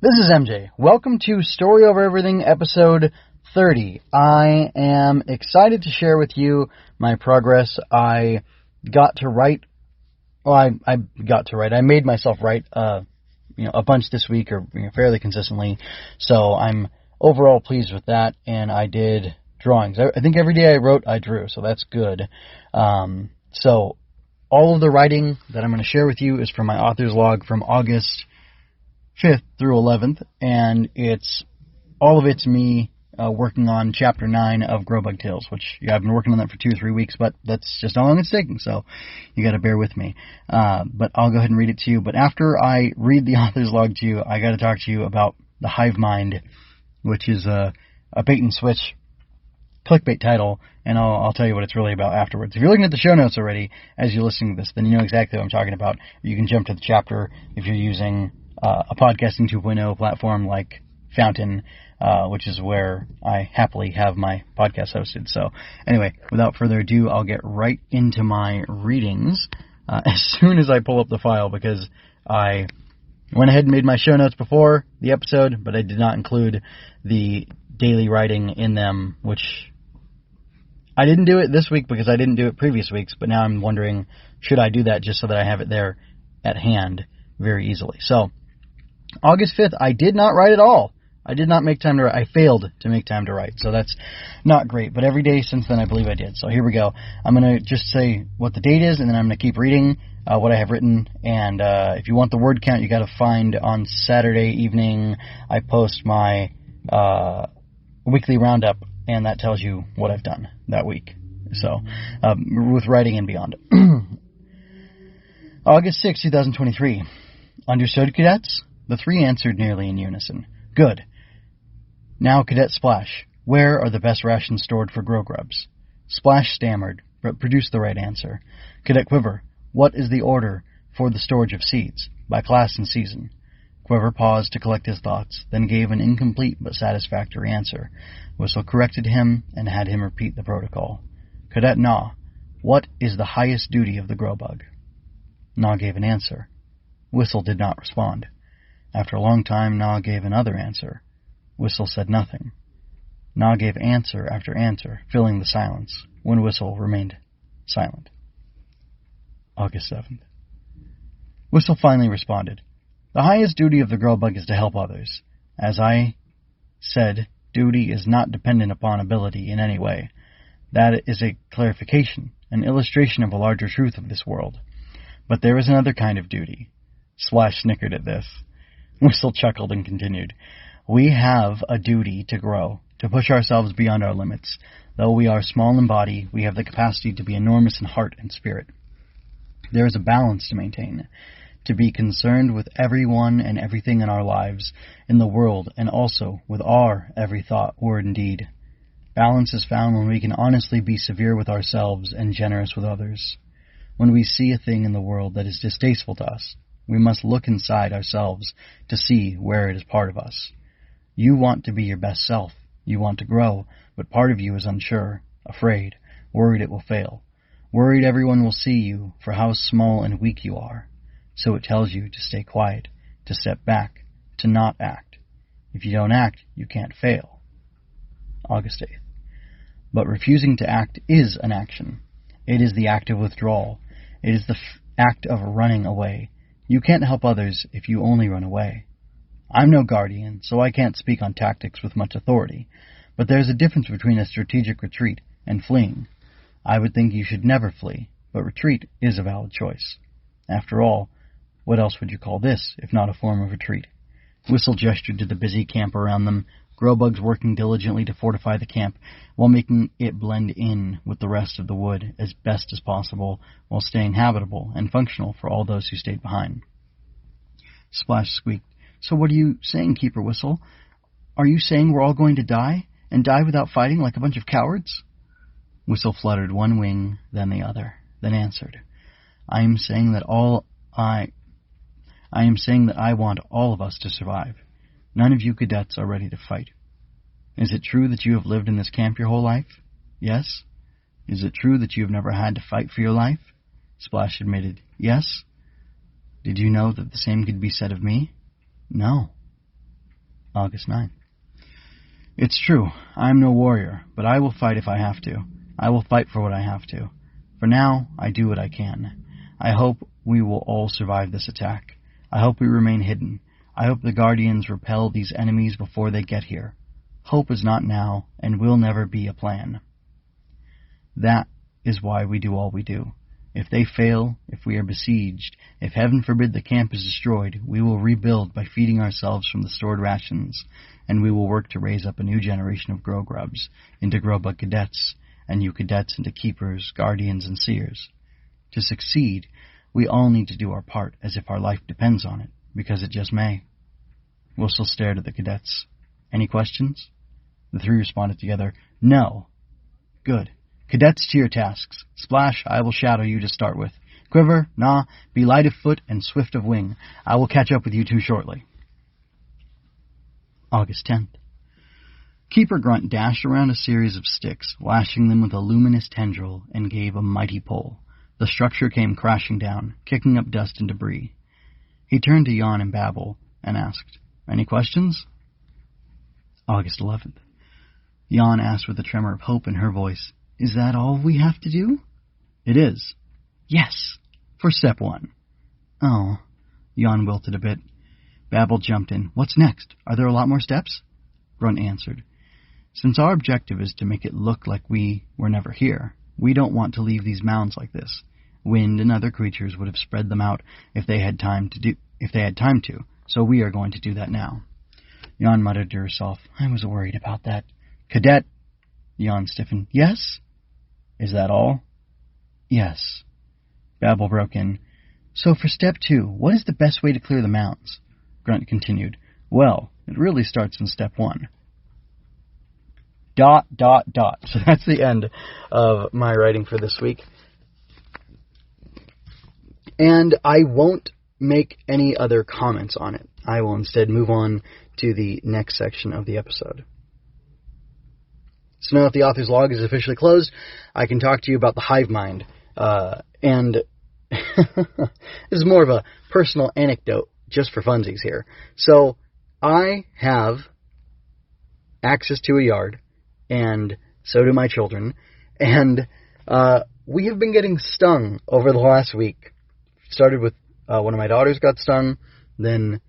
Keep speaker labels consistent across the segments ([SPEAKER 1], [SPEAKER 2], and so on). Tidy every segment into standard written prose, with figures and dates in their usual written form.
[SPEAKER 1] This is MJ. Welcome to Story Over Everything, episode 30. I am excited to share with you my progress. I made myself write, a bunch this week, or fairly consistently. So I'm overall pleased with that, and I did drawings. I think every day I wrote, I drew, so that's good. So all of the writing that I'm going to share with you is from my author's log from August 5th through 11th, and all of it's me working on Chapter 9 of Grobug Tales, which I've been working on that for 2 or 3 weeks, but that's just how long it's taking, so you got to bear with me. But I'll go ahead and read it to you. But after I read the author's log to you, I got to talk to you about the Hive Mind, which is a bait and switch clickbait title, and I'll tell you what it's really about afterwards. If you're looking at the show notes already as you're listening to this, then you know exactly what I'm talking about. You can jump to the chapter if you're using a podcasting 2.0 platform like Fountain, which is where I happily have my podcast hosted. So anyway, without further ado, I'll get right into my readings as soon as I pull up the file, because I went ahead and made my show notes before the episode, but I did not include the daily writing in them, which I didn't do it this week because I didn't do it previous weeks, but now I'm wondering, should I do that just so that I have it there at hand very easily? So August 5th, I did not write at all. I did not make time to write. I failed to make time to write, so that's not great. But every day since then, I believe I did. So here we go. I'm going to just say what the date is, and then I'm going to keep reading what I have written. And if you want the word count, you got to find on Saturday evening, I post my weekly roundup, and that tells you what I've done that week. So with writing and beyond. August 6, 2023. Understood, cadets? The three answered nearly in unison. Good. Now, Cadet Splash, where are the best rations stored for grow grubs? Splash stammered, but produced the right answer. Cadet Quiver, what is the order for the storage of seeds, by class and season? Quiver paused to collect his thoughts, then gave an incomplete but satisfactory answer. Whistle corrected him and had him repeat the protocol. Cadet Naw, what is the highest duty of the Grobug? Naw gave an answer. Whistle did not respond. After a long time, Naw gave another answer. Whistle said nothing. Naw gave answer after answer, filling the silence, when Whistle remained silent. August 7th. Whistle finally responded. The highest duty of the Grobug is to help others. As I said, duty is not dependent upon ability in any way. That is a clarification, an illustration of a larger truth of this world. But there is another kind of duty. Splash snickered at this. Whistle chuckled and continued. We have a duty to grow, to push ourselves beyond our limits. Though we are small in body, we have the capacity to be enormous in heart and spirit. There is a balance to maintain, to be concerned with everyone and everything in our lives, in the world, and also with our every thought, word, and deed. Balance is found when we can honestly be severe with ourselves and generous with others. When we see a thing in the world that is distasteful to us, we must look inside ourselves to see where it is part of us. You want to be your best self. You want to grow, but part of you is unsure, afraid, worried it will fail, worried everyone will see you for how small and weak you are. So it tells you to stay quiet, to step back, to not act. If you don't act, you can't fail. August 8th. But refusing to act is an action. It is the act of withdrawal. It is the act of running away. You can't help others if you only run away. I'm no guardian, so I can't speak on tactics with much authority, but there's a difference between a strategic retreat and fleeing. I would think you should never flee, but retreat is a valid choice. After all, what else would you call this, if not a form of retreat? Whistle gestured to the busy camp around them, Grobugs working diligently to fortify the camp, while making it blend in with the rest of the wood as best as possible, while staying habitable and functional for all those who stayed behind. Splash squeaked. So what are you saying, Keeper Whistle? Are you saying we're all going to die, and die without fighting like a bunch of cowards? Whistle fluttered one wing, then the other, then answered. I am saying that I want all of us to survive. None of you cadets are ready to fight. Is it true that you have lived in this camp your whole life? Yes. Is it true that you have never had to fight for your life? Splash admitted, yes. Did you know that the same could be said of me? No. August 9. It's true, I am no warrior, but I will fight if I have to. I will fight for what I have to. For now, I do what I can. I hope we will all survive this attack. I hope we remain hidden. I hope the Guardians repel these enemies before they get here. Hope is not now, and will never be a plan. That is why we do all we do. If they fail, if we are besieged, if heaven forbid the camp is destroyed, we will rebuild by feeding ourselves from the stored rations, and we will work to raise up a new generation of Grobgrubs into Grobug cadets, and you cadets into keepers, guardians, and seers. To succeed, we all need to do our part as if our life depends on it, because it just may. We'll still stare at the cadets. Any questions? The three responded together, No. Good. Cadets, to your tasks. Splash, I will shadow you to start with. Quiver, Nah, be light of foot and swift of wing. I will catch up with you two shortly. August 10th. Keeper Grunt dashed around a series of sticks, lashing them with a luminous tendril, and gave a mighty pull. The structure came crashing down, kicking up dust and debris. He turned to Yawn and Babble, and asked, Any questions? August 11th. Yawn asked with a tremor of hope in her voice, Is that all we have to do? It is. Yes, for step 1. Oh, Yawn wilted a bit. Babble jumped in. What's next? Are there a lot more steps? Grunt answered. Since our objective is to make it look like we were never here, we don't want to leave these mounds like this. Wind and other creatures would have spread them out if they had time to, so we are going to do that now. Yawn muttered to herself, I was worried about that. Cadet! Yawn stiffened. Yes? Is that all? Yes. Babble broke in. So for step 2, what is the best way to clear the mounds? Grunt continued. Well, it really starts in step 1. ... So that's the end of my writing for this week. And I won't make any other comments on it. I will instead move on to the next section of the episode. So now that the author's log is officially closed, I can talk to you about the hive mind. And this is more of a personal anecdote, just for funsies here. So I have access to a yard, and so do my children. And we have been getting stung over the last week. Started with one of my daughters got stung, then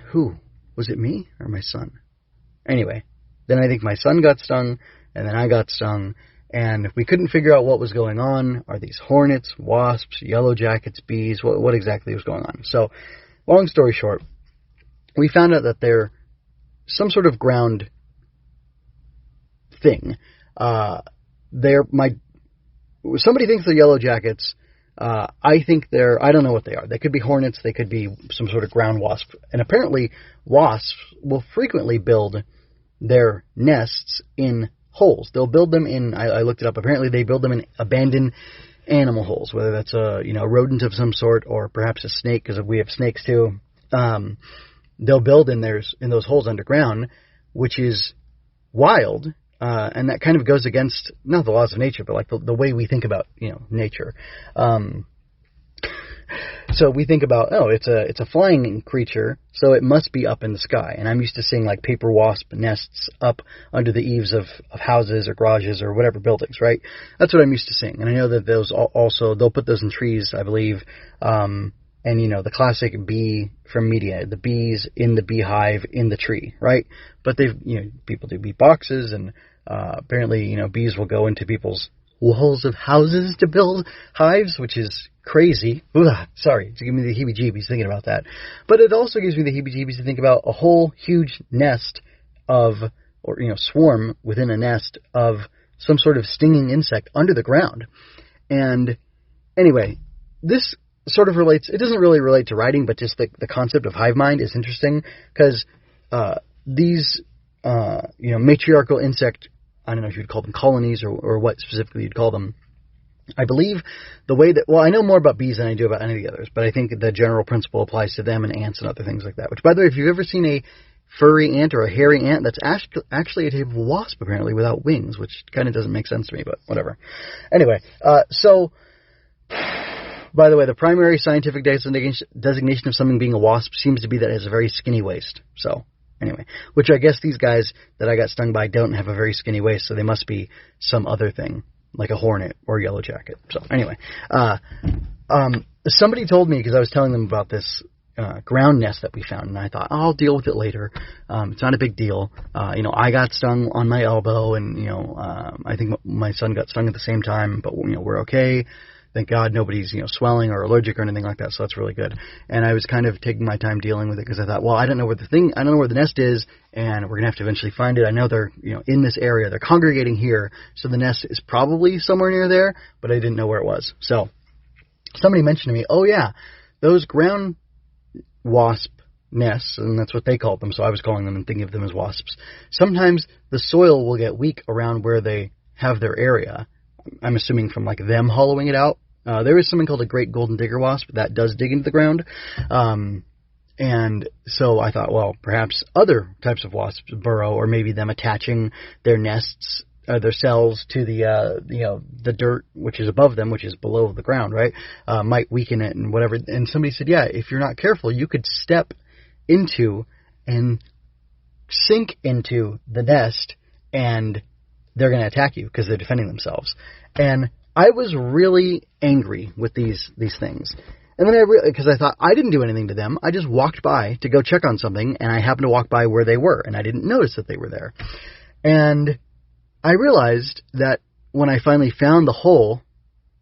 [SPEAKER 1] who? Was it me or my son? Anyway, then I think my son got stung, and then I got stung, and we couldn't figure out what was going on. Are these hornets, wasps, yellow jackets, bees? What exactly was going on? So, long story short, we found out that they're some sort of ground thing. Somebody thinks they're yellow jackets. I think I don't know what they are. They could be hornets, they could be some sort of ground wasp. And apparently, wasps will frequently build their nests in holes. They'll build them in, I looked it up, apparently they build them in abandoned animal holes, whether that's a rodent of some sort or perhaps a snake, because we have snakes too. They'll build in those holes underground, which is wild. And that kind of goes against, not the laws of nature, but like the way we think about, nature. So we think about, it's a flying creature, so it must be up in the sky. And I'm used to seeing like paper wasp nests up under the eaves of houses or garages or whatever buildings, right? That's what I'm used to seeing. And I know that those also, they'll put those in trees, I believe. And the classic bee from media, the bees in the beehive in the tree, right? But people do bee boxes, and apparently, bees will go into people's walls of houses to build hives, which is crazy. Sorry, it's giving me the heebie-jeebies thinking about that. But it also gives me the heebie-jeebies to think about a whole huge nest swarm within a nest of some sort of stinging insect under the ground. And anyway, this sort of relates, it doesn't really relate to writing, but just the concept of hive mind is interesting, because these matriarchal insect, I don't know if you'd call them colonies or what specifically you'd call them. I believe the way that, I know more about bees than I do about any of the others, but I think the general principle applies to them and ants and other things like that. Which, by the way, if you've ever seen a furry ant or a hairy ant, that's actually a type of wasp, apparently, without wings, which kind of doesn't make sense to me, but whatever. Anyway, by the way, the primary scientific designation of something being a wasp seems to be that it has a very skinny waist. So, anyway, which I guess these guys that I got stung by don't have a very skinny waist, so they must be some other thing, like a hornet or a yellow jacket. So anyway, somebody told me, because I was telling them about this ground nest that we found, and I thought, oh, I'll deal with it later. It's not a big deal. I got stung on my elbow, and, I think my son got stung at the same time, but, we're okay. Thank God nobody's, swelling or allergic or anything like that, so that's really good. And I was kind of taking my time dealing with it because I thought, well, I don't know where the nest is, and we're going to have to eventually find it. I know they're, in this area. They're congregating here, so the nest is probably somewhere near there, but I didn't know where it was. So somebody mentioned to me, oh, yeah, those ground wasp nests, and that's what they called them, so I was calling them and thinking of them as wasps. Sometimes the soil will get weak around where they have their area. I'm assuming from like them hollowing it out. There is something called a great golden digger wasp that does dig into the ground. And so I thought, well, perhaps other types of wasps burrow, or maybe them attaching their nests, their cells to the dirt, which is above them, which is below the ground, right? Might weaken it and whatever. And somebody said, yeah, if you're not careful, you could step into and sink into the nest, and they're going to attack you because they're defending themselves. And I was really angry with these things. And then because I thought I didn't do anything to them. I just walked by to go check on something, and I happened to walk by where they were, and I didn't notice that they were there. And I realized that when I finally found the hole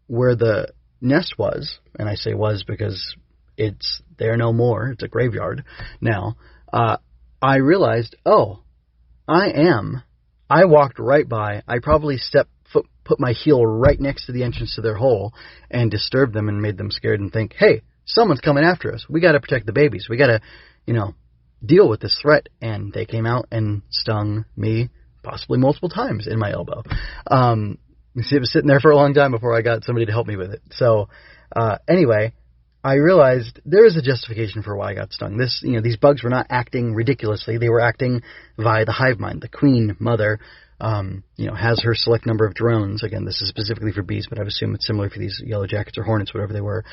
[SPEAKER 1] where the nest was, and I say was because it's there no more, it's a graveyard now, I realized, I walked right by, I probably put my heel right next to the entrance to their hole and disturbed them and made them scared and think, hey, someone's coming after us. We got to protect the babies. We got to, deal with this threat. And they came out and stung me possibly multiple times in my elbow. It was sitting there for a long time before I got somebody to help me with it. So anyway, I realized there is a justification for why I got stung. These bugs were not acting ridiculously. They were acting via the hive mind. The queen mother, has her select number of drones. Again, this is specifically for bees, but I would assume it's similar for these yellow jackets or hornets, whatever they were.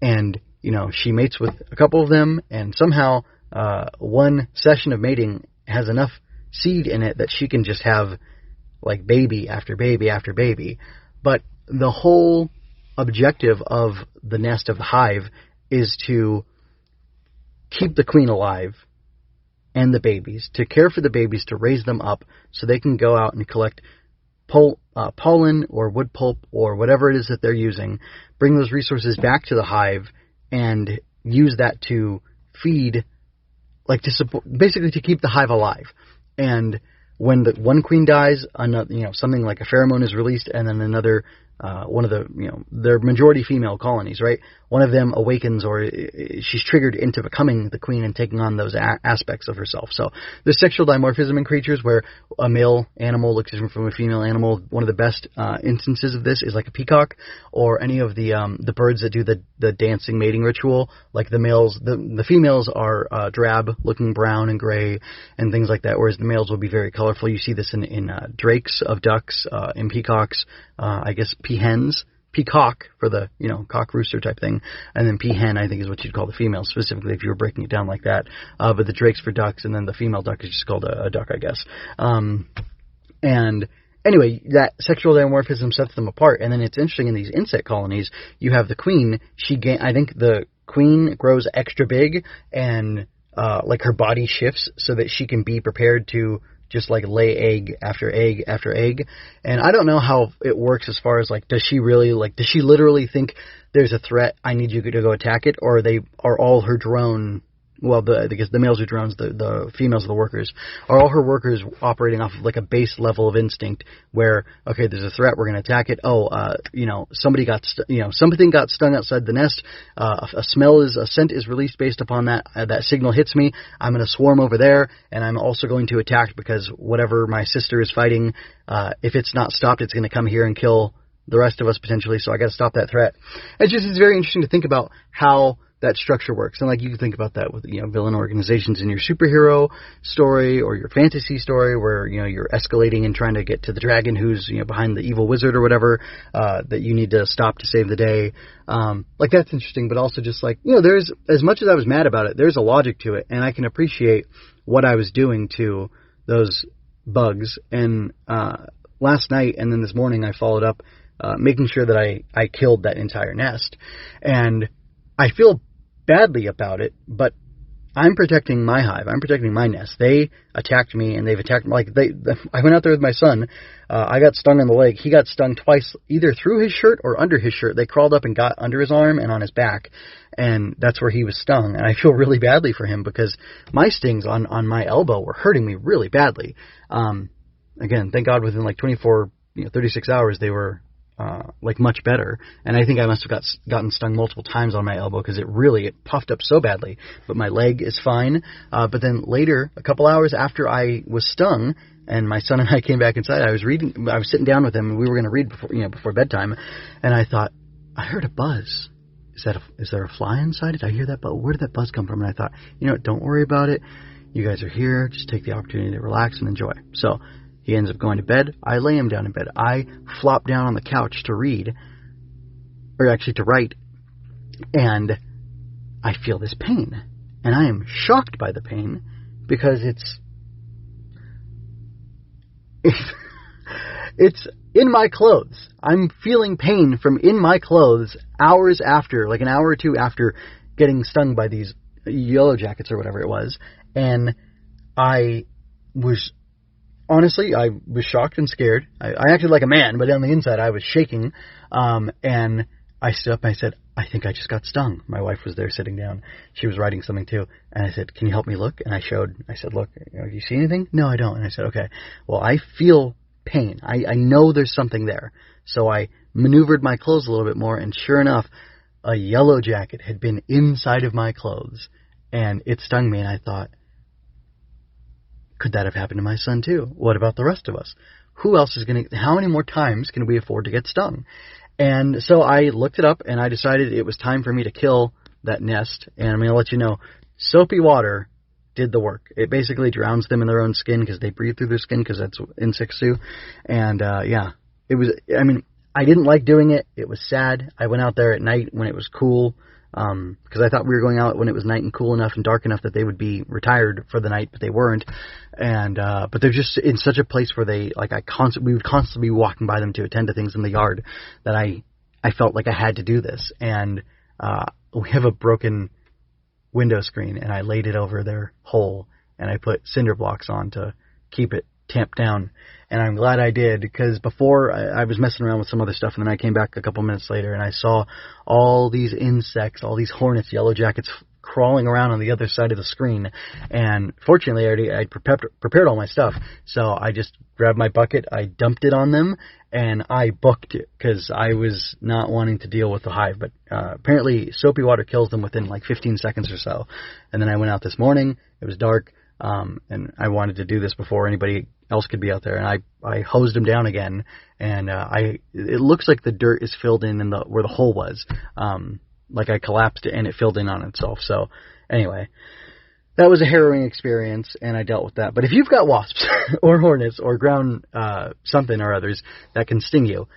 [SPEAKER 1] And, she mates with a couple of them, and somehow one session of mating has enough seed in it that she can just have, like, baby after baby after baby. But the whole objective of the nest of the hive is to keep the queen alive and the babies, to care for the babies, to raise them up so they can go out and collect pollen or wood pulp or whatever it is that they're using, bring those resources back to the hive and use that to feed, like to support, basically to keep the hive alive. And when the one queen dies, another, something like a pheromone is released, and then another, one of the, they're majority female colonies, right? One of them awakens, or she's triggered into becoming the queen and taking on those aspects of herself. So there's sexual dimorphism in creatures where a male animal looks different from a female animal. One of the best instances of this is like a peacock, or any of the birds that do the dancing mating ritual. Like the males, the females are drab, looking brown and gray and things like that, whereas the males will be very colorful. You see this in drakes of ducks, in peacocks, I guess peahens. Peacock for the, cock rooster type thing. And then peahen, I think, is what you'd call the female, specifically if you were breaking it down like that. But the drakes for ducks, and then the female duck is just called a duck, I guess. And anyway, that sexual dimorphism sets them apart. And then it's interesting, in these insect colonies, you have the queen. I think the queen grows extra big, and like her body shifts so that she can be prepared to just like lay egg after egg after egg. And I don't know how it works as far as like, does she literally think there's a threat, I need you to go attack it? Or are all her drone, I guess the males are drones, the females are the workers. Are all her workers operating off of like a base level of instinct where, okay, there's a threat, we're going to attack it. Something got stung outside the nest. A scent is released based upon that. That signal hits me. I'm going to swarm over there, and I'm also going to attack because whatever my sister is fighting, if it's not stopped, it's going to come here and kill the rest of us potentially. So I got to stop that threat. It's very interesting to think about how that structure works. And like, you can think about that with, villain organizations in your superhero story or your fantasy story where, you're escalating and trying to get to the dragon who's, behind the evil wizard or whatever, that you need to stop to save the day. Like, that's interesting, but also just like, there's, as much as I was mad about it, there's a logic to it, and I can appreciate what I was doing to those bugs. And last night and then this morning I followed up making sure that I killed that entire nest. And I feel badly about it, but I'm protecting my hive. I'm protecting my nest. They attacked me, and they've attacked me. I went out there with my son. I got stung on the leg. He got stung twice, either through his shirt or under his shirt. They crawled up and got under his arm and on his back, and that's where he was stung. And I feel really badly for him because my stings on my elbow were hurting me really badly. Again, thank God within 36 hours they were much better. And I think I must have gotten stung multiple times on my elbow because it puffed up so badly. But my leg is fine. But then later, a couple hours after I was stung, and my son and I came back inside, I was sitting down with him, and we were going to read before bedtime. And I thought, I heard a buzz. Is there a fly inside? Did I hear that buzz? Where did that buzz come from? And I thought, don't worry about it. You guys are here. Just take the opportunity to relax and enjoy. So he ends up going to bed. I lay him down in bed. I flop down on the couch to read, or actually to write, and I feel this pain. And I am shocked by the pain because it's in my clothes. I'm feeling pain from in my clothes hours after, like an hour or two after getting stung by these yellow jackets or whatever it was. And honestly, I was shocked and scared. I acted like a man, but on the inside I was shaking. And I stood up and I said, I think I just got stung. My wife was there sitting down. She was writing something too. And I said, can you help me look? And I said, look, do you see anything? No, I don't. And I said, okay, well, I feel pain. I know there's something there. So I maneuvered my clothes a little bit more. And sure enough, a yellow jacket had been inside of my clothes and it stung me. And I thought, could that have happened to my son too? What about the rest of us? Who else is how many more times can we afford to get stung? And so I looked it up and I decided it was time for me to kill that nest. And I'm going to let you know, soapy water did the work. It basically drowns them in their own skin because they breathe through their skin because that's what insects do. And I didn't like doing it. It was sad. I went out there at night when it was cool. Because I thought we were going out when it was night and cool enough and dark enough that they would be retired for the night, but they weren't. And, but they're just in such a place where we would constantly be walking by them to attend to things in the yard that I felt like I had to do this. And, we have a broken window screen and I laid it over their hole and I put cinder blocks on to keep it tamped down. And I'm glad I did because before I was messing around with some other stuff and then I came back a couple minutes later and I saw all these insects, all these hornets, yellow jackets crawling around on the other side of the screen. And fortunately I prepared all my stuff. So I just grabbed my bucket, I dumped it on them and I booked it because I was not wanting to deal with the hive. But apparently soapy water kills them within 15 seconds or so. And then I went out this morning, it was dark. And I wanted to do this before anybody else could be out there, and I hosed them down again, and it looks like the dirt is filled in where the hole was, like I collapsed it and it filled in on itself. So anyway, that was a harrowing experience, and I dealt with that. But if you've got wasps or hornets or ground something or others that can sting you,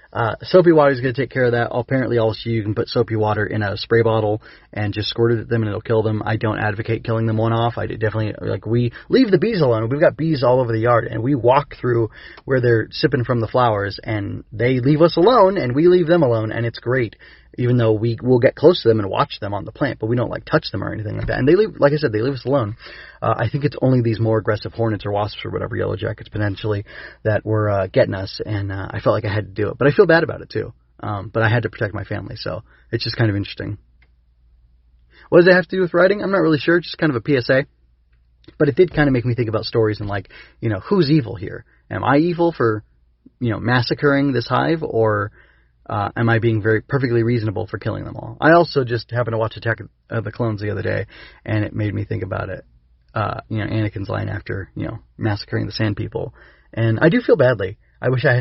[SPEAKER 1] soapy water is going to take care of that. Apparently, also you can put soapy water in a spray bottle and just squirt it at them, and it'll kill them. I don't advocate killing them one off. I definitely we leave the bees alone. We've got bees all over the yard, and we walk through where they're sipping from the flowers, and they leave us alone, and we leave them alone, and it's great. Even though we will get close to them and watch them on the plant, but we don't touch them or anything like that. And they leave, like I said, they leave us alone. I think it's only these more aggressive hornets or wasps or whatever, yellow jackets potentially, that were getting us. And I felt like I had to do it, but I feel bad about it too. But I had to protect my family, so it's just kind of interesting. What does it have to do with writing? I'm not really sure. Just kind of a PSA. But it did kind of make me think about stories and who's evil here? Am I evil for, massacring this hive, or am I being perfectly reasonable for killing them all? I also just happened to watch Attack of the Clones the other day, and it made me think about it. Anakin's line after, massacring the Sand People. And I do feel badly. I wish I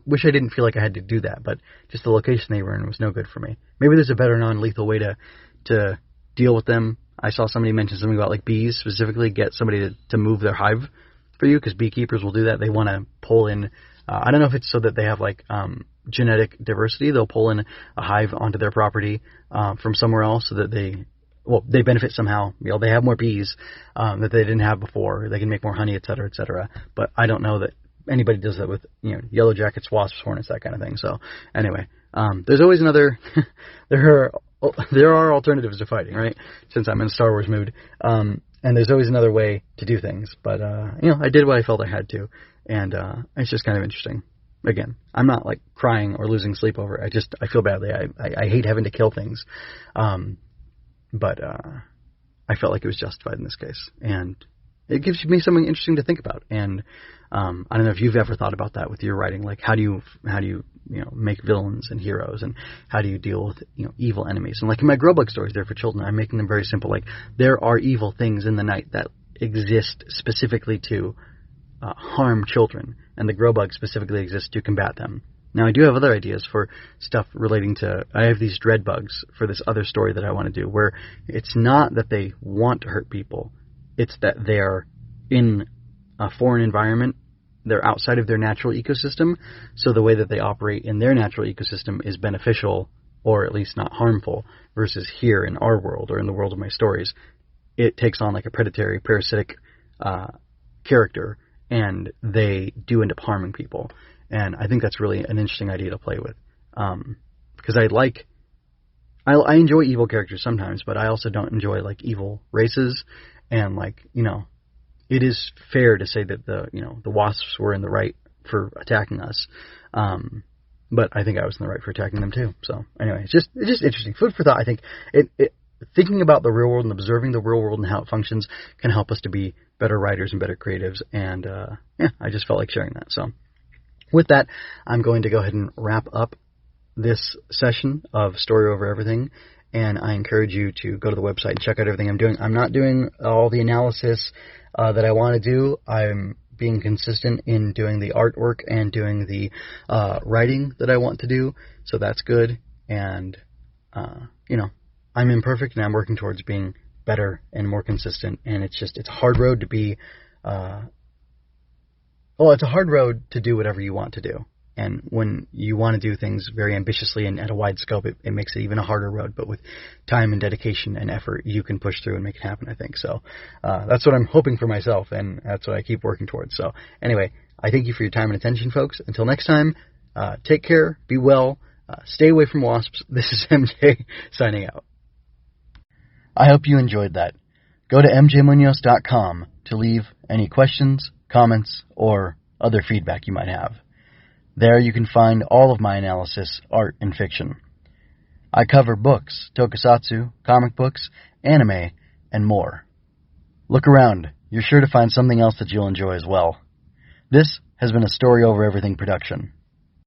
[SPEAKER 1] wish I didn't feel like I had to do that, but just the location they were in was no good for me. Maybe there's a better non-lethal way to deal with them. I saw somebody mention something about bees specifically, get somebody to move their hive for you, because beekeepers will do that. They want to pull in, I don't know if it's so that they have genetic diversity. They'll pull in a hive onto their property from somewhere else so that they well, they benefit somehow. They have more bees that they didn't have before. They can make more honey, et cetera, et cetera. But I don't know that anybody does that with, yellow jackets, wasps, hornets, that kind of thing. So anyway, there's always another. there are alternatives to fighting, right? Since I'm in a Star Wars mood, and there's always another way to do things. But I did what I felt I had to, and it's just kind of interesting. Again, I'm not like crying or losing sleep over it. I feel badly. I hate having to kill things, but I felt like it was justified in this case, and it gives me something interesting to think about. And I don't know if you've ever thought about that with your writing. Like, how do you make villains and heroes, and how do you deal with evil enemies? And like in my Grobug stories, they're for children. I'm making them very simple. Like, there are evil things in the night that exist specifically to harm children, and the Grobug specifically exists to combat them. Now, I do have other ideas for stuff relating to... I have these dread bugs for this other story that I want to do, where it's not that they want to hurt people, it's that they're in a foreign environment, they're outside of their natural ecosystem, so the way that they operate in their natural ecosystem is beneficial, or at least not harmful, versus here in our world, or in the world of my stories, it takes on like a predatory, parasitic character, and they do end up harming people. And I think that's really an interesting idea to play with. Because I enjoy evil characters sometimes, but I also don't enjoy like evil races. And it is fair to say that the wasps were in the right for attacking us. But I think I was in the right for attacking them too. So anyway, it's just interesting. Food for thought. I think thinking about the real world and observing the real world and how it functions can help us to be better writers and better creatives. And I just felt like sharing that. So with that, I'm going to go ahead and wrap up this session of Story Over Everything. And I encourage you to go to the website and check out everything I'm doing. I'm not doing all the analysis that I want to do. I'm being consistent in doing the artwork and doing the writing that I want to do. So that's good. And, I'm imperfect, and I'm working towards being better and more consistent. And it's a hard road to be, it's a hard road to do whatever you want to do. And when you want to do things very ambitiously and at a wide scope, it makes it even a harder road. But with time and dedication and effort, you can push through and make it happen, I think. So that's what I'm hoping for myself, and that's what I keep working towards. So anyway, I thank you for your time and attention, folks. Until next time, take care, be well, stay away from wasps. This is MJ signing out. I hope you enjoyed that. Go to mjmunoz.com to leave any questions, comments, or other feedback you might have. There you can find all of my analysis, art, and fiction. I cover books, tokusatsu, comic books, anime, and more. Look around. You're sure to find something else that you'll enjoy as well. This has been a Story Over Everything production.